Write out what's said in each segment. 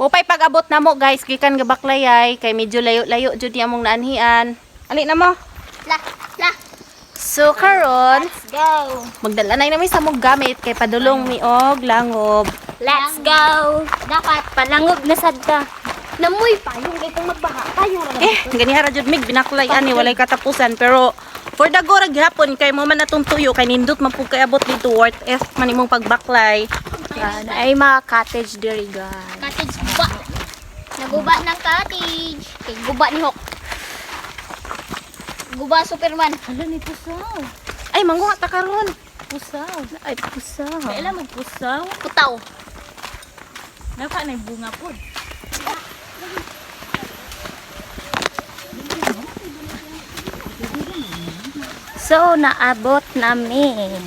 Upay pag-abot na mo guys, gikan nga baklayay kay medyo layo-layo jud ni among naanhian. Ali na mo. So karon, Let's go. magdala na namin sa mong gamit kay padulong mi og langob. Let's go. Dapat palangob na sad ka. Namoy pa yung itong magbaha. Tayo ra. Ganiha ra jud mig binaklay ani walay katapusan pero for the go ra gihapon kay mo man natong tuyo kay nindot man pug kay abot dito worth F man imong pagbaklay. Yan ay mga cottage diri guys. Cottage guba. Naguba ng cottage. Kay guba ni Hawk. Guba Superman. Hala ni pusaw. Ay manguha ta karon. Pusaw. Ay pusa. Kailan magpusaw? Putaw. Naka na bunga po. So, naabot namin.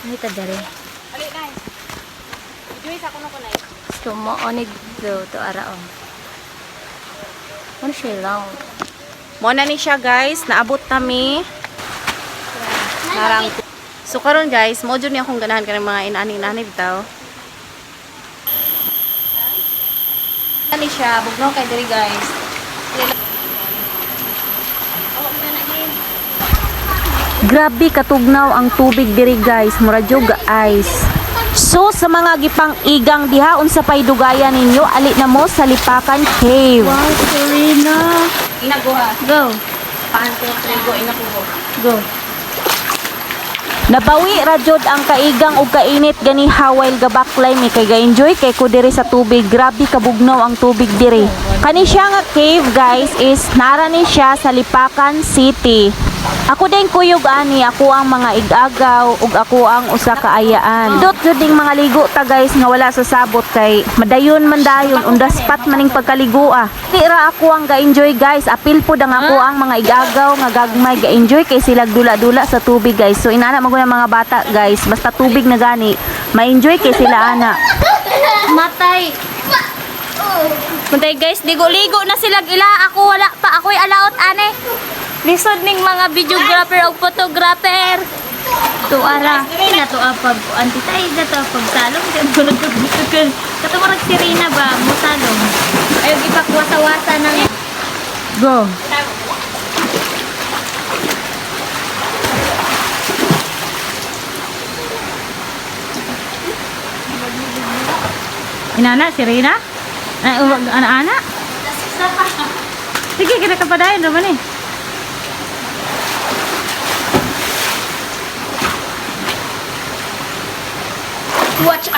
Ano ito dali? Ali nay. Juice ako no kunay. So, maonig daw to araon. Ano siya lang? Mo na ni siya guys, naabot kami. Narang. So karon guys, mo jud ni akong ganahan kanang mga inani-inani bitaw. Ani siya, bugnaw kay diri guys. Grabe katugnaw ang tubig diri guys, mura jud ice. So sa mga gipang igang diha unsa pay dugayan ninyo, ali na mo sa Lipakan Cave. Wow, Serena. Inaguha. Go. Paanto trigo inakuho. Go. Nabawi ra jud ang kaigang ug kainit gani hawel gabaklay mi kay ga-enjoy kay ko diri sa tubig. Grabe kabugnaw ang tubig diri. Kani siya nga cave guys is nara ni siya sa Lipacan City. Ako din kuyog ani, ako ang mga igagaw ug ako ang usa ka ayaan. Dot jud ding mga ligo ta guys nga wala sa sabot kay madayon man dayon unda spot maning pagkaligo ah. Tira ako ang ga-enjoy guys. Apil pod ang ako ang mga igagaw nga gagmay ga-enjoy kay sila dula-dula sa tubig guys. So inana mo ng mga bata guys, basta tubig na gani, ma-enjoy kay sila ana. Matay. Kuntay guys, ligo-ligo na sila ila. Ako wala pa. Ako'y alaot ane. Lisod ning mga videographer o photographer. Tuara. Na to pag antitay na to pag salong katumarag sirena ba mo salong. Ayaw ipakwasa-wasa ng Go. Inana, sirena? Ana-ana? Sige, kita kapadayan naman eh. Watch